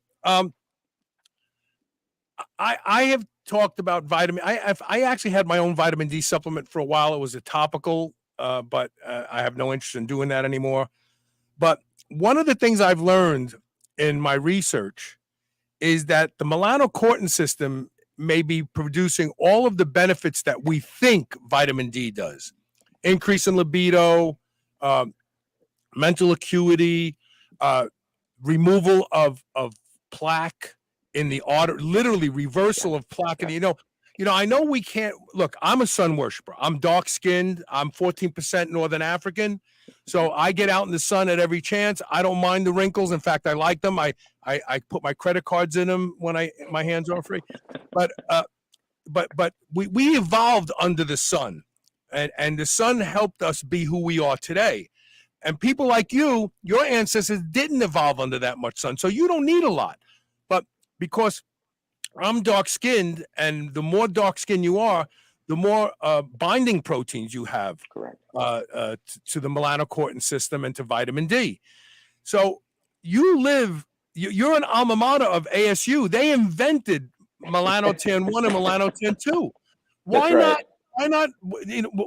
[SPEAKER 3] I have talked about vitamin. I actually had my own vitamin D supplement for a while. It was a topical, but I have no interest in doing that anymore. But one of the things I've learned in my research is that the melanocortin system may be producing all of the benefits that we think vitamin D does. Increase in libido, mental acuity, removal of plaque in the artery, literally reversal of plaque. And, you know, I know we can't look, I'm a sun worshiper. I'm dark skinned. I'm 14% Northern African. So I get out in the sun at every chance. I don't mind the wrinkles. In fact, I like them. I put my credit cards in them when my hands are free. But we evolved under the sun, and the sun helped us be who we are today. And people like you, your ancestors didn't evolve under that much sun, so you don't need a lot. But because I'm dark skinned, and the more dark skinned you are, the more binding proteins you have to the melanocortin system and to vitamin D. So you're an alma mater of ASU. They invented melanotan 1 and melanotan 2. Why not?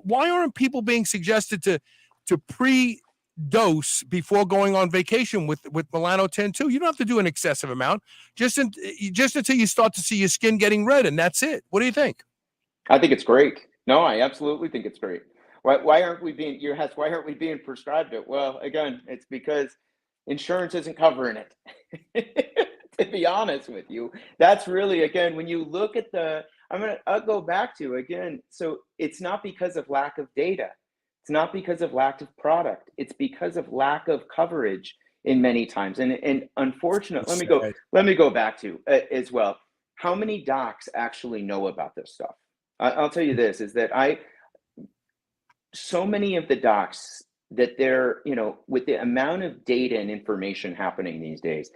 [SPEAKER 3] Why aren't people being suggested to pre-dose before going on vacation with melanotan 2? You don't have to do an excessive amount, just until you start to see your skin getting red, and that's it. What do you think?
[SPEAKER 4] I think it's great. No, I absolutely think it's great. Why aren't we being prescribed it? Well, again, it's because insurance isn't covering it. To be honest with you, that's really, again, when you look at I'll go back to, again, so it's not because of lack of data. It's not because of lack of product. It's because of lack of coverage in many times. And unfortunately, let me go back to as well. How many docs actually know about this stuff? I'll tell you this, is that so many of the docs that they're, with the amount of data and information happening these days,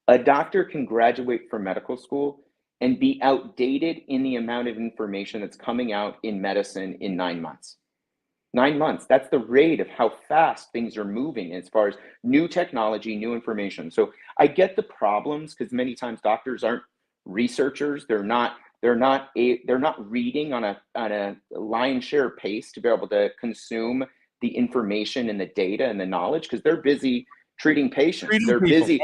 [SPEAKER 4] a doctor can graduate from medical school and be outdated in the amount of information that's coming out in medicine in 9 months. 9 months, that's the rate of how fast things are moving as far as new technology, new information. So I get the problems, because many times doctors aren't researchers. They're not reading on a lion's share pace to be able to consume the information and the data and the knowledge, because they're busy treating patients. They're busy,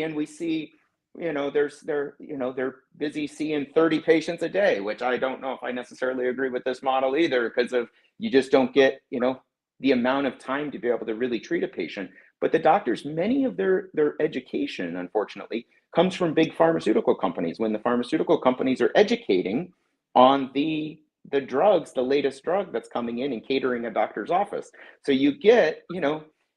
[SPEAKER 4] and we see, they're busy seeing 30 patients a day, which I don't know if I necessarily agree with this model either, because of, you just don't get, the amount of time to be able to really treat a patient. But the doctors, many of their education, unfortunately, comes from big pharmaceutical companies, when the pharmaceutical companies are educating on the the drugs, the latest drug that's coming in and catering a doctor's office. So you get,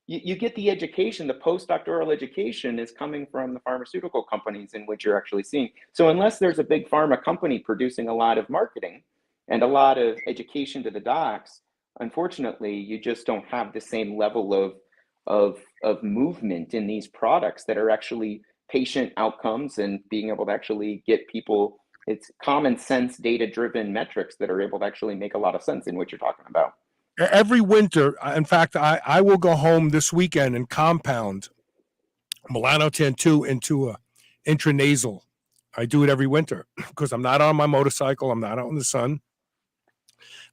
[SPEAKER 4] you get the education, the postdoctoral education is coming from the pharmaceutical companies in which you're actually seeing. So unless there's a big pharma company producing a lot of marketing and a lot of education to the docs, unfortunately, you just don't have the same level of movement in these products that are actually patient outcomes and being able to actually get people. It's common sense, data driven metrics that are able to actually make a lot of sense in what you're talking about.
[SPEAKER 3] Every winter, in fact, I will go home this weekend and compound melanotan 2 into a intranasal. I do it every winter because I'm not on my motorcycle. I'm not out in the sun.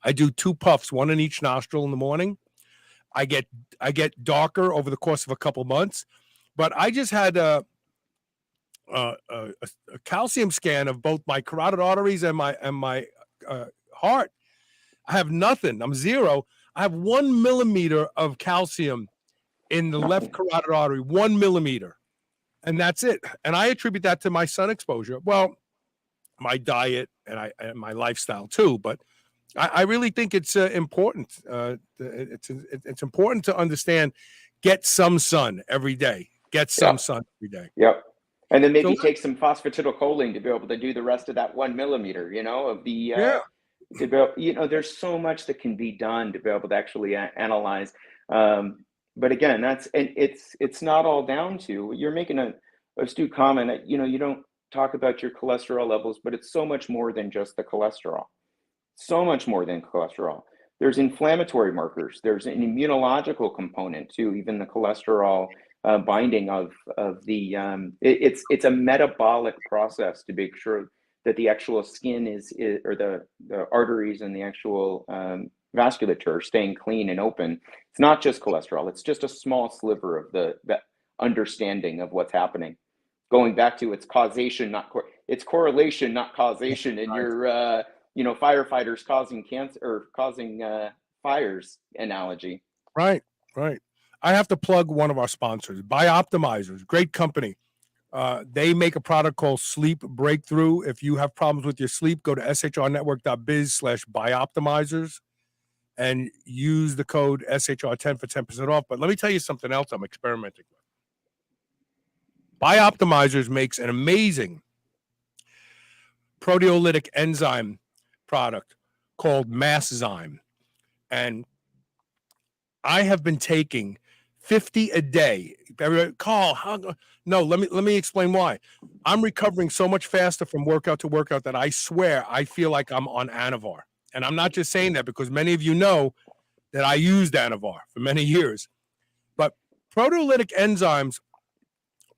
[SPEAKER 3] I do 2 puffs, 1 in each nostril in the morning. I get darker over the course of a couple months, but I just had a calcium scan of both my carotid arteries and my heart. I have nothing. I'm 0. I have 1 millimeter of calcium in the left carotid artery, 1 millimeter, and that's it. And I attribute that to my sun exposure. Well, my diet and my lifestyle too, but I really think it's important. It's important to understand. Get some sun every day. Get some sun every day.
[SPEAKER 4] Yep. And then maybe take some phosphatidylcholine to be able to do the rest of that 1 millimeter. Of the there's so much that can be done to be able to actually analyze. But again, it's not all down to, you're making a astute comment. You don't talk about your cholesterol levels, but it's so much more than just the cholesterol. So much more than cholesterol. There's inflammatory markers. There's an immunological component to even the cholesterol binding of the. It's a metabolic process to make sure that the actual skin or the arteries and the actual vasculature are staying clean and open. It's not just cholesterol. It's just a small sliver of the understanding of what's happening. Going back to its causation, it's correlation, not causation. In your firefighters causing cancer or causing fires analogy.
[SPEAKER 3] Right. I have to plug one of our sponsors, Bioptimizers, great company. They make a product called Sleep Breakthrough. If you have problems with your sleep, go to shrnetwork.biz/bioptimizers and use the code SHR10 for 10% off. But let me tell you something else I'm experimenting with. Bioptimizers makes an amazing proteolytic enzyme product called Masszyme. And I have been taking 50 a day. Carl, no, let me explain why. I'm recovering so much faster from workout to workout that I swear I feel like I'm on Anavar. And I'm not just saying that because many of you know that I used Anavar for many years. But proteolytic enzymes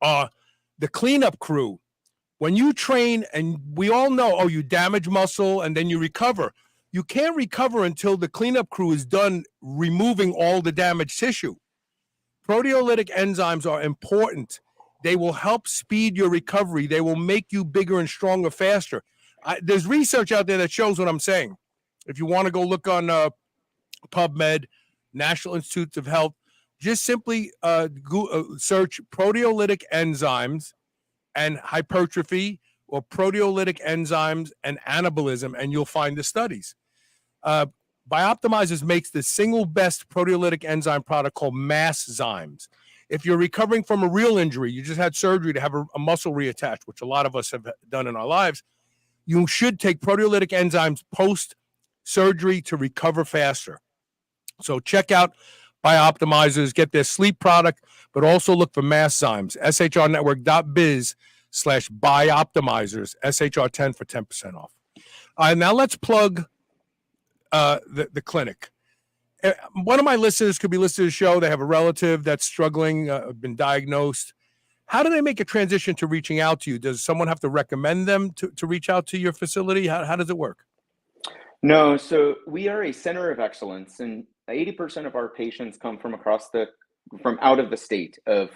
[SPEAKER 3] are the cleanup crew. When you train, and we all know, you damage muscle and then you recover. You can't recover until the cleanup crew is done removing all the damaged tissue. Proteolytic enzymes are important. They will help speed your recovery. They will make you bigger and stronger faster. There's research out there that shows what I'm saying. If you want to go look on PubMed, National Institutes of Health, just simply search proteolytic enzymes and hypertrophy, or proteolytic enzymes and anabolism, and you'll find the studies. Bioptimizers makes the single best proteolytic enzyme product called Masszymes. If you're recovering from a real injury, you just had surgery to have a muscle reattached, which a lot of us have done in our lives, you should take proteolytic enzymes post-surgery to recover faster. So check out Bioptimizers, get their sleep product, but also look for Masszymes, shrnetwork.biz/bioptimizers, SHR10 for 10% off. Now let's plug the clinic. One of my listeners could be listening to the show. They have a relative that's struggling, been diagnosed. How do they make a transition to reaching out to you? Does someone have to recommend them to reach out to your facility? How does it work?
[SPEAKER 4] No, so we are a center of excellence, and 80% of our patients come from out of the state of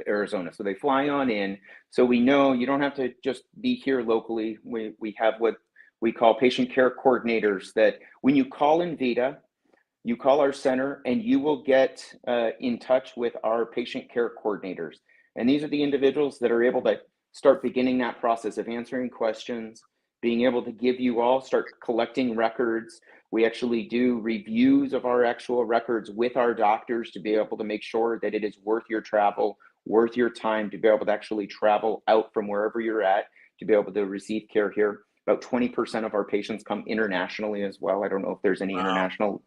[SPEAKER 4] Arizona. So they fly on in. So we know you don't have to just be here locally. We have what we call patient care coordinators that when you call Envita, you call our center and you will get in touch with our patient care coordinators. And these are the individuals that are able to start beginning that process of answering questions, being able to give you all, start collecting records. We actually do reviews of our actual records with our doctors to be able to make sure that it is worth your travel, worth your time to be able to actually travel out from wherever you're at to be able to receive care here. About 20% of our patients come internationally as well. I don't know if there's any international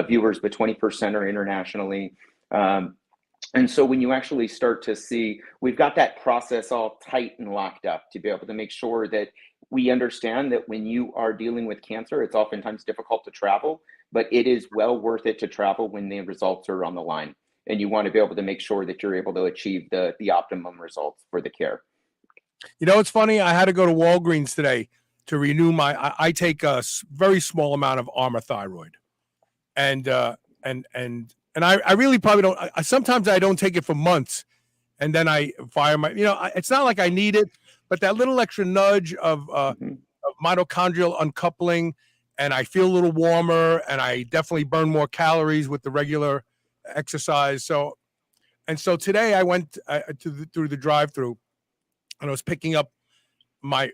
[SPEAKER 4] viewers, but 20% are internationally. And so when you actually start to see, we've got that process all tight and locked up to be able to make sure that we understand that when you are dealing with cancer, it's oftentimes difficult to travel, but it is well worth it to travel when the results are on the line. And you want to be able to make sure that you're able to achieve the optimum results for the care.
[SPEAKER 3] You know, it's funny. I had to go to Walgreens today to renew I take a very small amount of Armour Thyroid, and I really probably don't. Sometimes I don't take it for months, and then I fire my. You know, it's not like I need it, but that little extra nudge of mitochondrial uncoupling, and I feel a little warmer, and I definitely burn more calories with the regular exercise. So today I went through the drive-through, and I was picking up my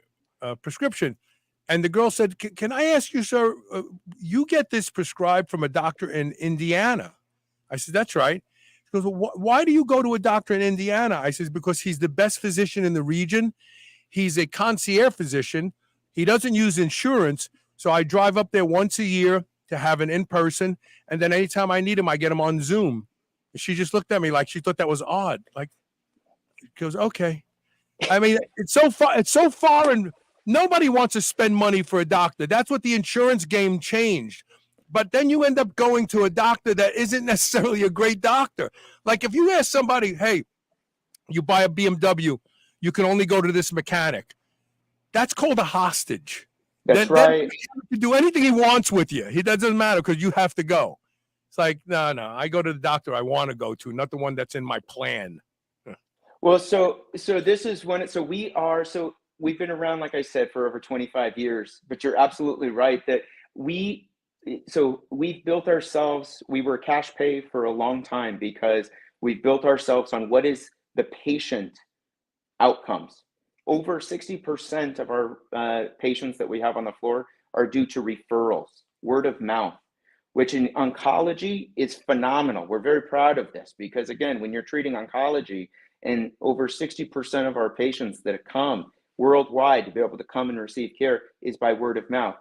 [SPEAKER 3] prescription, and the girl said, "Can I ask you, sir? You get this prescribed from a doctor in Indiana?" I said, "That's right." She goes, "Well, why do you go to a doctor in Indiana?" I said, "Because he's the best physician in the region. He's a concierge physician. He doesn't use insurance, so I drive up there once a year to have an in-person, and then anytime I need him, I get him on Zoom." And she just looked at me like she thought that was odd. Like, she goes, "Okay." I mean, it's so far, and nobody wants to spend money for a doctor. That's what the insurance game changed. But then you end up going to a doctor that isn't necessarily a great doctor. Like if you ask somebody, "Hey, you buy a BMW, you can only go to this mechanic." That's called a hostage.
[SPEAKER 4] That's
[SPEAKER 3] Then
[SPEAKER 4] right.
[SPEAKER 3] he can do anything he wants with you. It doesn't matter because you have to go. It's like, no, I go to the doctor I want to go to, not the one that's in my plan.
[SPEAKER 4] Well, so this is when we've been around, like I said, for over 25 years, but you're absolutely right that we've built ourselves, we were cash pay for a long time because we've built ourselves on what is the patient outcomes. Over 60% of our patients that we have on the floor are due to referrals, word of mouth, which in oncology is phenomenal. We're very proud of this because, again, when you're treating oncology, and over 60% of our patients that come worldwide to be able to come and receive care is by word of mouth.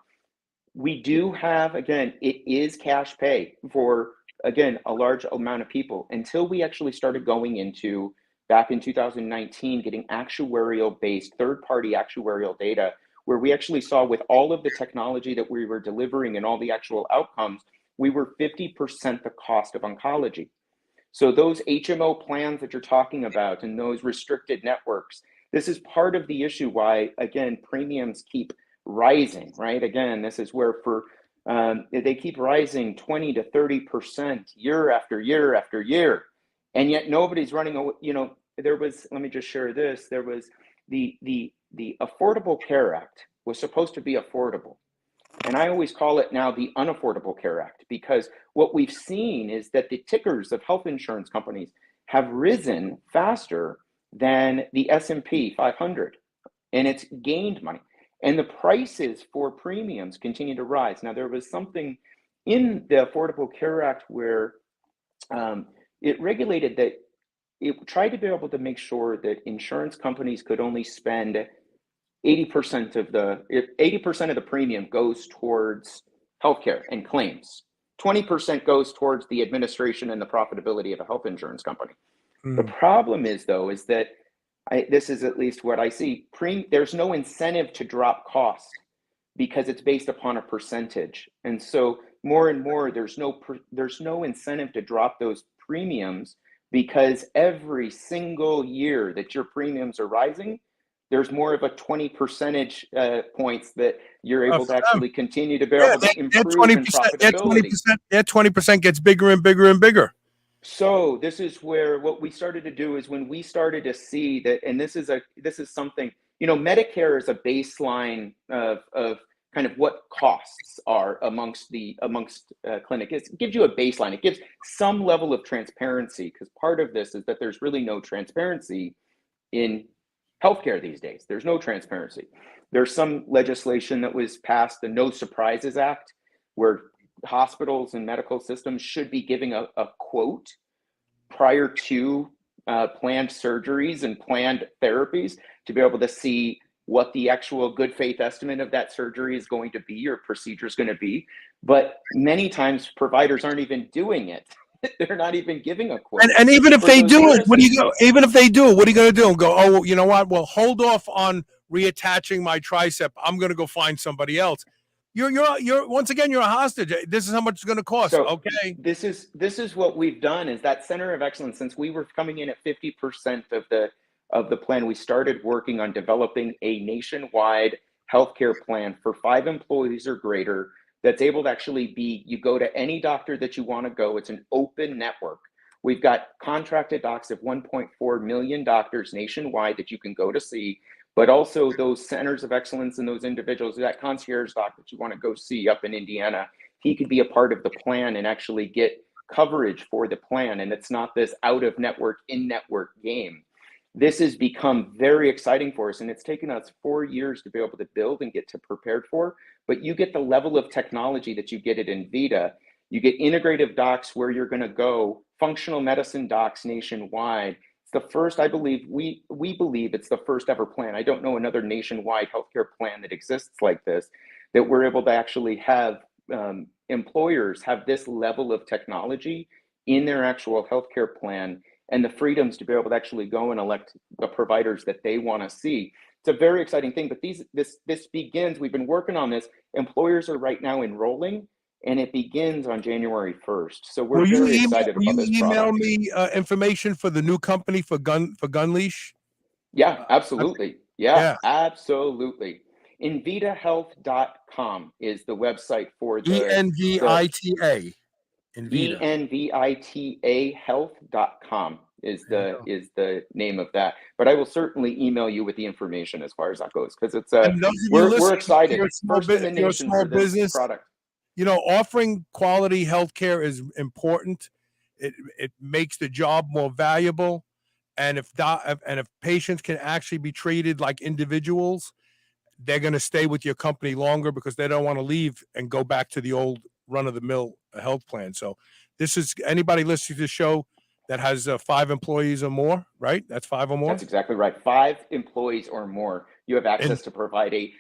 [SPEAKER 4] We do have, again, it is cash pay for, again, a large amount of people until we actually started going into, back in 2019, getting actuarial-based, third-party actuarial data, where we actually saw with all of the technology that we were delivering and all the actual outcomes, we were 50% the cost of oncology. So those HMO plans that you're talking about and those restricted networks, this is part of the issue why, again, premiums keep rising, right? Again, this is where they keep rising 20 to 30% year after year after year. And yet nobody's running, let me just share this. There was the Affordable Care Act was supposed to be affordable. And I always call it now the Unaffordable Care Act, because what we've seen is that the tickers of health insurance companies have risen faster than the S&P 500, and it's gained money. And the prices for premiums continue to rise. Now, there was something in the Affordable Care Act where it regulated that it tried to be able to make sure that insurance companies could only spend 80% of the premium goes towards healthcare and claims. 20% goes towards the administration and the profitability of a health insurance company. The problem is, though, is that this is at least what I see. There's no incentive to drop cost because it's based upon a percentage, and so more and more there's no incentive to drop those premiums because every single year that your premiums are rising, there's more of a 20 percentage points that you're able to actually continue to be able to improve in profitability.
[SPEAKER 3] That 20% gets bigger and bigger and bigger.
[SPEAKER 4] So this is where what we started to do is when we started to see that, and this is something, Medicare is a baseline of kind of what costs are amongst clinic. It gives you a baseline. It gives some level of transparency, because part of this is that there's really no transparency in healthcare these days. There's no transparency. There's some legislation that was passed, the No Surprises Act, where hospitals and medical systems should be giving a quote prior to planned surgeries and planned therapies to be able to see what the actual good faith estimate of that surgery is going to be or procedure is going to be. But many times providers aren't even doing it. They're not even giving a quote.
[SPEAKER 3] And even if they do it, what do you go? Even if they do it, what are you going to do? Go, oh, you know what? Well, hold off on reattaching my tricep. I'm going to go find somebody else. You're once again, you're a hostage. This is how much it's going to cost.
[SPEAKER 4] So
[SPEAKER 3] okay.
[SPEAKER 4] This is what we've done is that center of excellence, since we were coming in at 50% of the plan, we started working on developing a nationwide healthcare plan for 5 employees or greater that's able to actually be, you go to any doctor that you want to go. It's an open network. We've got contracted docs of 1.4 million doctors nationwide that you can go to see, but also those centers of excellence and those individuals, that concierge doc that you want to go see up in Indiana, he could be a part of the plan and actually get coverage for the plan. And it's not this out of network, in network game. This has become very exciting for us, and it's taken us 4 years to be able to build and get to prepared for, but you get the level of technology that you get at Envita. You get integrative docs where you're going to go, functional medicine docs nationwide. It's the first, I believe, we believe it's the first ever plan. I don't know another nationwide healthcare plan that exists like this, that we're able to actually have employers have this level of technology in their actual healthcare plan and the freedoms to be able to actually go and elect the providers that they want to see. It's a very exciting thing, but this begins, we've been working on this. Employers are right now enrolling, and it begins on January 1st. So we're very excited about this product.
[SPEAKER 3] Email me information for the new company for Gunleash?
[SPEAKER 4] Yeah, absolutely. Yeah, absolutely. Envitahealth.com is the website for the
[SPEAKER 3] Envita.
[SPEAKER 4] Envita health.com is the name of that. But I will certainly email you with the information as far as that goes, because it's we're excited. First in the nation for this product.
[SPEAKER 3] You know, offering quality healthcare is important. It makes the job more valuable, and if patients can actually be treated like individuals, they're going to stay with your company longer because they don't want to leave and go back to the old run-of-the-mill health plan. So this is anybody listening to the show that has 5 employees or more, right? That's 5 or more?
[SPEAKER 4] That's exactly right. 5 employees or more. You have access to provide a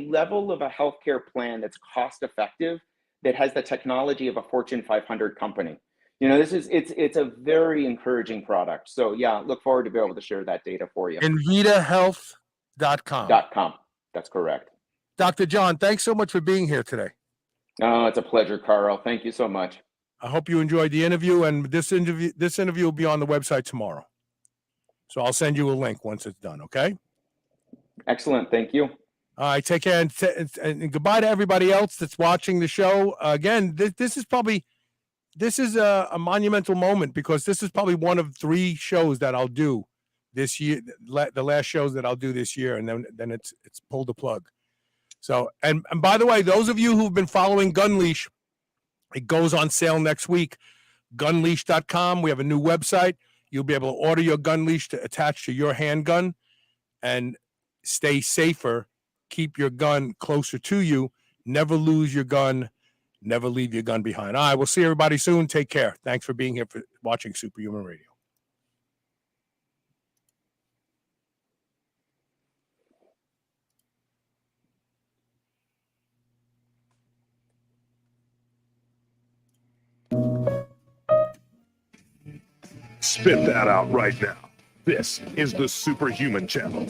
[SPEAKER 4] level of a healthcare plan that's cost-effective, that has the technology of a Fortune 500 company. You know, it's a very encouraging product. So yeah, look forward to be able to share that data for you.
[SPEAKER 3] Envitahealth.com.
[SPEAKER 4] That's correct.
[SPEAKER 3] Dr. John, thanks so much for being here today.
[SPEAKER 4] Oh, it's a pleasure, Carl. Thank you so much.
[SPEAKER 3] I hope you enjoyed the interview, and this interview will be on the website tomorrow. So I'll send you a link once it's done, okay?
[SPEAKER 4] Excellent. Thank you.
[SPEAKER 3] All right, take care, and goodbye to everybody else that's watching the show. Again, this is a monumental moment, because this is probably one of 3 shows that I'll do this year, the last shows that I'll do this year, and then it's pulled the plug. So, and by the way, those of you who've been following Gunleash, it goes on sale next week. Gunleash.com. We have a new website. You'll be able to order your Gunleash to attach to your handgun and stay safer. Keep your gun closer to you. Never lose your gun. Never leave your gun behind. All right, we'll see everybody soon. Take care. Thanks for being here, for watching Superhuman Radio.
[SPEAKER 2] Spit that out right now. This is the Superhuman Channel.